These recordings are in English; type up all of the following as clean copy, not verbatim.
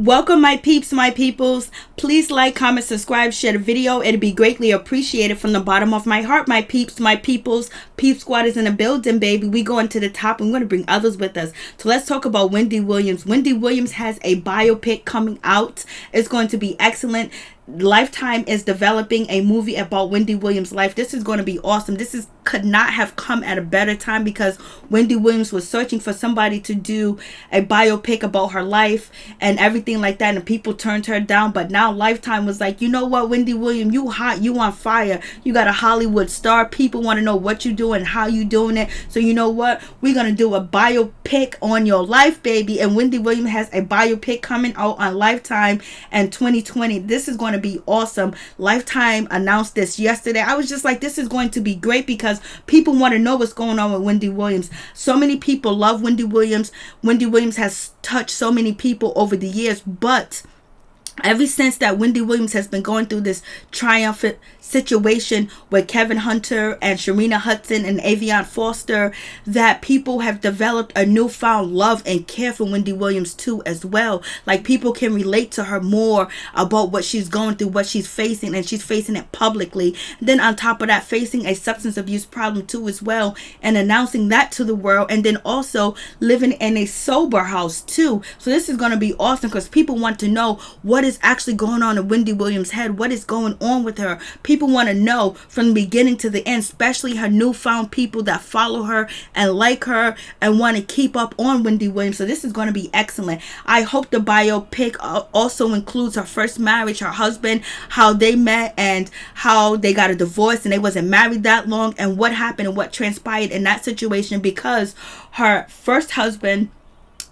Welcome, my peeps, my peoples. Please like, comment, subscribe, share the video. It'd be greatly appreciated from the bottom of my heart, my peeps, my peoples. Peep Squad is in the building, baby. We going to the top and we're going to bring others with us. So let's talk about Wendy Williams. Wendy Williams has a biopic coming out. It's going to be excellent. Lifetime is developing a movie about Wendy Williams' life. This is going to be awesome. Could not have come at a better time because Wendy Williams was searching for somebody to do a biopic about her life and everything like that, and people turned her down. But now Lifetime was like, you know what, Wendy Williams, you hot, you on fire, you got a Hollywood star, people want to know what you do and how you doing it. So you know what, we're gonna do a biopic on your life, baby. And Wendy Williams has a biopic coming out on Lifetime in 2020. This is going to be awesome. Lifetime announced this yesterday. I was just like, this is going to be great because people want to know what's going on with Wendy Williams. So many people love Wendy Williams. Wendy Williams has touched so many people over the years, but ever since that Wendy Williams has been going through this triumphant situation with Kevin Hunter and Sharina Hudson and Aveon Falstar, that people have developed a newfound love and care for Wendy Williams too as well. Like, people can relate to her more about what she's going through, what she's facing, and she's facing it publicly. Then on top of that, facing a substance abuse problem too as well, and announcing that to the world, and then also living in a sober house too. So this is going to be awesome because people want to know what is actually going on in Wendy Williams' head, what is going on with her. People want to know from the beginning to the end, especially her newfound people that follow her and like her and want to keep up on Wendy Williams. So this is going to be excellent. I hope the biopic also includes her first marriage, her husband, how they met and how they got a divorce and they wasn't married that long, and what happened and what transpired in that situation, because her first husband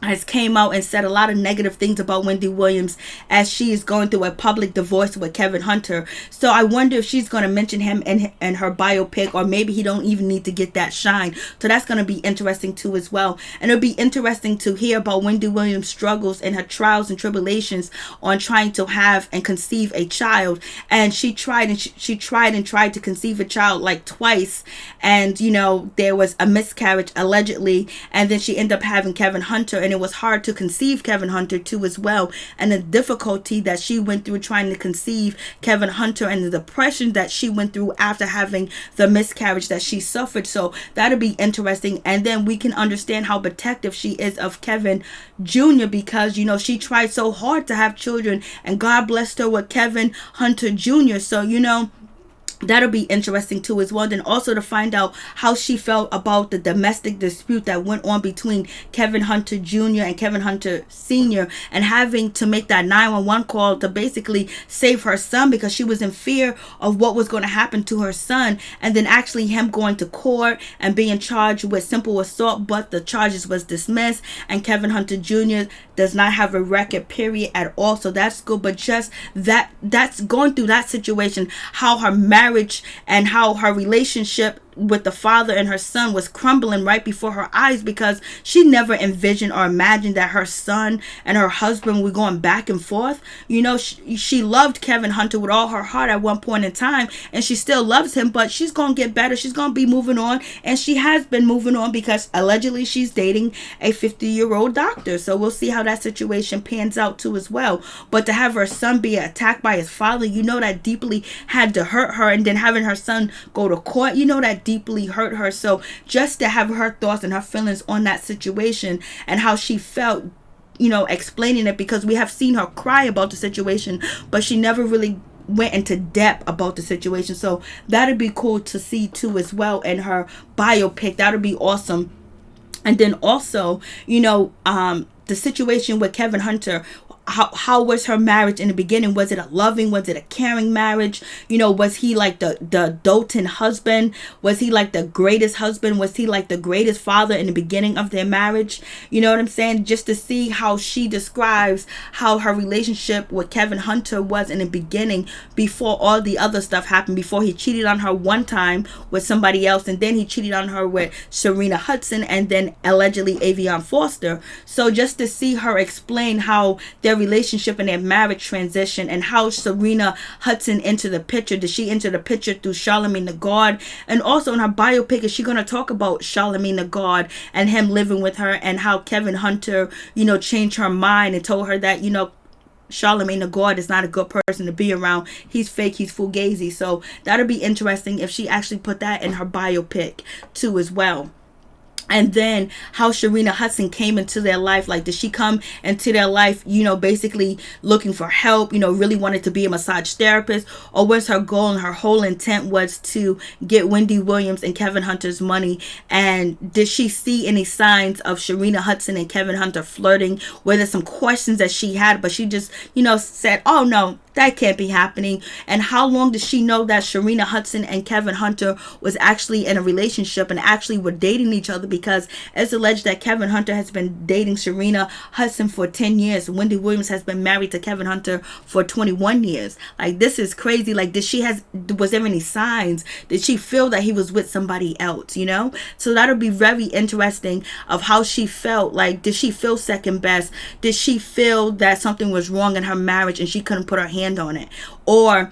has came out and said a lot of negative things about Wendy Williams as she is going through a public divorce with Kevin Hunter. So I wonder if she's going to mention him in her biopic, or maybe he don't even need to get that shine. So that's going to be interesting too as well. And it'll be interesting to hear about Wendy Williams' struggles and her trials and tribulations on trying to have and conceive a child. And she tried to conceive a child like twice, and you know, there was a miscarriage allegedly, and then she ended up having Kevin Hunter. And it was hard to conceive Kevin Hunter too as well, and the difficulty that she went through trying to conceive Kevin Hunter, and the depression that she went through after having the miscarriage that she suffered. So that'll be interesting. And then we can understand how protective she is of Kevin Jr., because you know, she tried so hard to have children, and God blessed her with Kevin Hunter Jr. So you know, that'll be interesting too as well. Then also to find out how she felt about the domestic dispute that went on between Kevin Hunter Jr. and Kevin Hunter Sr. and having to make that 911 call to basically save her son, because she was in fear of what was going to happen to her son. And then actually him going to court and being charged with simple assault, but the charges was dismissed, and Kevin Hunter Jr. does not have a record period at all. So that's good. But just that's going through that situation, how her marriage and how her relationship with the father and her son was crumbling right before her eyes, because she never envisioned or imagined that her son and her husband were going back and forth. You know, she loved Kevin Hunter with all her heart at one point in time, and she still loves him, but she's going to get better. She's going to be moving on, and she has been moving on, because allegedly she's dating a 50-year-old doctor. So we'll see how that situation pans out too as well. But to have her son be attacked by his father, you know, that deeply had to hurt her. And then having her son go to court, you know, that deeply hurt her. So just to have her thoughts and her feelings on that situation and how she felt, you know, explaining it, because we have seen her cry about the situation, but she never really went into depth about the situation. So that'd be cool to see too as well in her biopic. That'd be awesome. And then also, you know, the situation with Kevin Hunter, how was her marriage in the beginning? Was it a loving, was it a caring marriage? You know, was he like the doting husband? Was he like the greatest husband? Was he like the greatest father in the beginning of their marriage? You know what I'm saying? Just to see how she describes how her relationship with Kevin Hunter was in the beginning, before all the other stuff happened, before he cheated on her one time with somebody else, and then he cheated on her with Sharina Hudson, and then allegedly Aveon Falstar. So just to see her explain how their relationship and their marriage transition, and how Sharina Hudson entered the picture. Did she enter the picture through Charlamagne the God? And also in her biopic, is she going to talk about Charlamagne the God and him living with her, and how Kevin Hunter, you know, changed her mind and told her that, you know, Charlemagne the God is not a good person to be around. He's fake, he's fugazi. So that'll be interesting if she actually put that in her biopic too as well. And then how Sharina Hudson came into their life. Like, did she come into their life, basically looking for help, really wanted to be a massage therapist? Or was her goal and her whole intent was to get Wendy Williams and Kevin Hunter's money? And did she see any signs of Sharina Hudson and Kevin Hunter flirting? Were there some questions that she had, but she just, said, oh no, that can't be happening? And how long did she know that Sharina Hudson and Kevin Hunter was actually in a relationship and actually were dating each other? Because it's alleged that Kevin Hunter has been dating Sharina Hudson for 10 years. Wendy Williams has been married to Kevin Hunter for 21 years. Like, this is crazy. Like, was there any signs? Did she feel that he was with somebody else, So that'll be very interesting of how she felt. Like, did she feel second best? Did she feel that something was wrong in her marriage and she couldn't put her hand on it? Or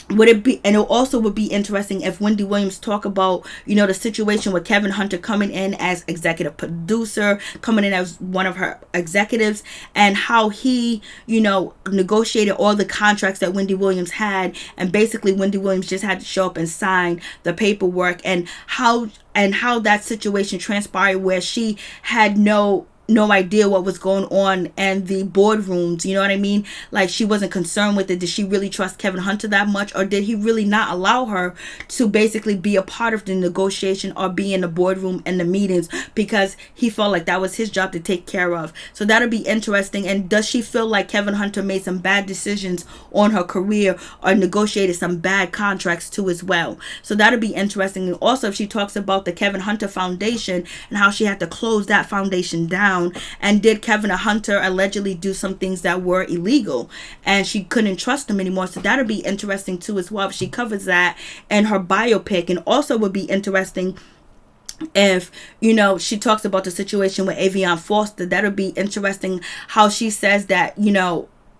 would it be, and it also would be interesting if Wendy Williams talk about, the situation with Kevin Hunter coming in as executive producer, coming in as one of her executives, and how he, negotiated all the contracts that Wendy Williams had, and basically Wendy Williams just had to show up and sign the paperwork, and how that situation transpired where she had no idea what was going on in the boardrooms, you know what I mean? Like, she wasn't concerned with it. Did she really trust Kevin Hunter that much, or did he really not allow her to basically be a part of the negotiation or be in the boardroom and the meetings because he felt like that was his job to take care of? So that'll be interesting. And does she feel like Kevin Hunter made some bad decisions on her career or negotiated some bad contracts too as well? So that'll be interesting. And also, if she talks about the Kevin Hunter Foundation and how she had to close that foundation down, and did Kevin Hunter allegedly do some things that were illegal and she couldn't trust him anymore? So that'll be interesting too as well if she covers that in her biopic. And also would be interesting if she talks about the situation with Aveon Falstar. That'll be interesting how she says that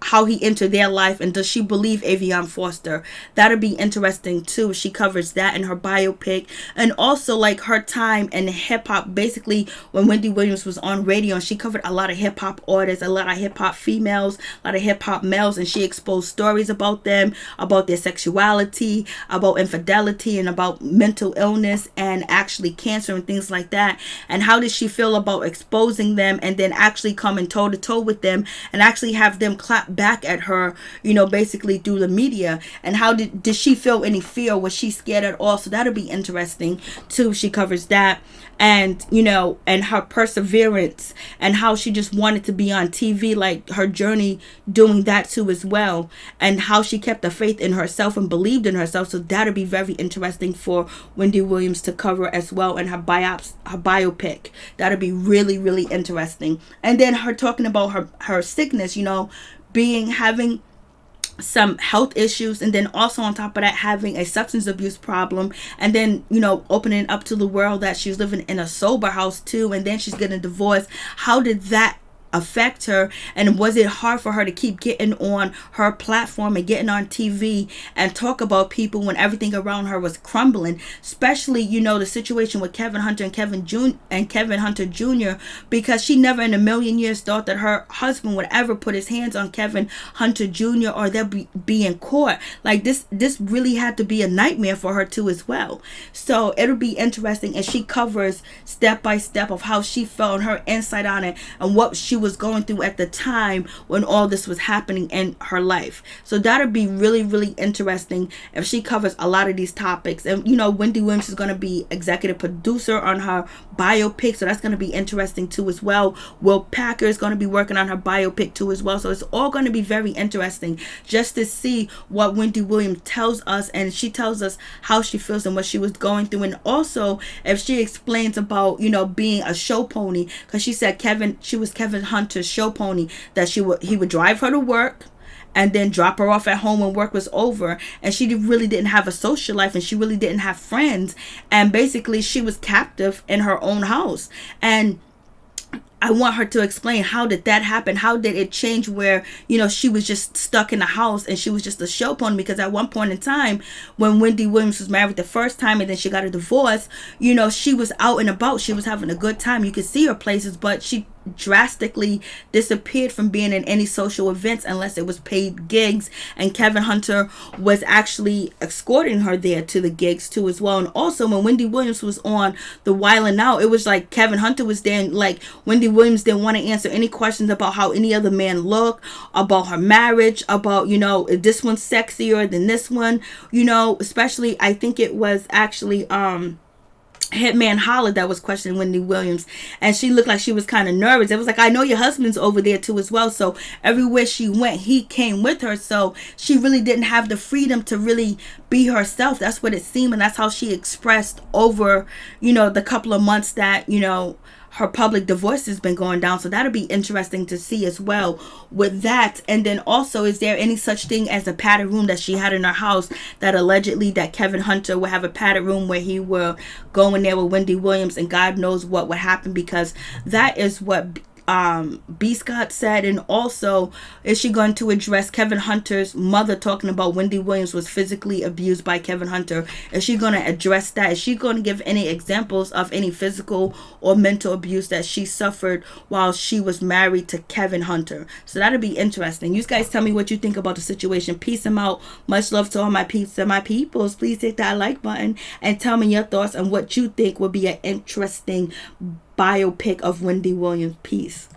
how he entered their life, and does she believe Aveon Falstar? That'll be interesting too. She covers that in her biopic. And also, like, her time in hip-hop, basically when Wendy Williams was on radio, and she covered a lot of hip-hop artists, a lot of hip-hop females, a lot of hip-hop males, and she exposed stories about them, about their sexuality, about infidelity, and about mental illness and actually cancer and things like that. And how did she feel about exposing them and then actually coming toe-to-toe with them and actually have them clap back at her, basically through the media? And how did she feel any fear? Was she scared at all? So that'll be interesting too. She covers that. And and her perseverance and how she just wanted to be on TV, like her journey doing that too as well, and how she kept the faith in herself and believed in herself. So that'll be very interesting for Wendy Williams to cover as well in her biopic. That'll be really, really interesting. And then her talking about her sickness, having some health issues, and then also on top of that having a substance abuse problem, and then opening up to the world that she's living in a sober house too, and then she's getting divorced. How did that affect her? And was it hard for her to keep getting on her platform and getting on TV and talk about people when everything around her was crumbling? Especially the situation with Kevin Hunter and Kevin Hunter Jr., because she never in a million years thought that her husband would ever put his hands on Kevin Hunter Jr. or they'll be in court. Like, this really had to be a nightmare for her too as well. So it'll be interesting, and she covers step by step of how she felt and her insight on it and what she was going through at the time when all this was happening in her life. So that'll be really, really interesting if she covers a lot of these topics. And Wendy Williams is going to be executive producer on her biopic, so that's going to be interesting too as well. Will Packer is going to be working on her biopic too as well. So it's all going to be very interesting just to see what Wendy Williams tells us, and she tells us how she feels and what she was going through. And also if she explains about being a show pony, because she said she was Kevin Hunter's show pony, that he would drive her to work and then drop her off at home when work was over, and she really didn't have a social life, and she really didn't have friends, and basically she was captive in her own house. And I want her to explain, how did that happen? How did it change where, she was just stuck in the house and she was just a show pony? Because at one point in time, when Wendy Williams was married the first time and then she got a divorce, she was out and about. She was having a good time. You could see her places, but she drastically disappeared from being in any social events unless it was paid gigs, and Kevin Hunter was actually escorting her there to the gigs too as well. And also when Wendy Williams was on the Wildin' Out, it was like Kevin Hunter was there, and like Wendy Williams didn't want to answer any questions about how any other man looked, about her marriage, about, you know, if this one's sexier than this one, you know, especially I think it was actually Hitman Holla that was questioning Wendy Williams, and she looked like she was kind of nervous. It was like, I know your husband's over there too as well, so everywhere she went he came with her, so she really didn't have the freedom to really be herself. That's what it seemed, and that's how she expressed over, you know, the couple of months that, you know, her public divorce has been going down. So that'll be interesting to see as well with that. And then also, is there any such thing as a padded room that she had in her house, that allegedly that Kevin Hunter would have a padded room where he will go in there with Wendy Williams, and God knows what would happen, because that is what B. Scott said. And also, is she going to address Kevin Hunter's mother talking about Wendy Williams was physically abused by Kevin Hunter? Is she going to address that? Is she going to give any examples of any physical or mental abuse that she suffered while she was married to Kevin Hunter? So that'll be interesting. You guys tell me what you think about the situation. Peace and out. Much love to all my peeps and my peoples. Please hit that like button and tell me your thoughts on what you think would be an interesting biopic of Wendy Williams. Peace.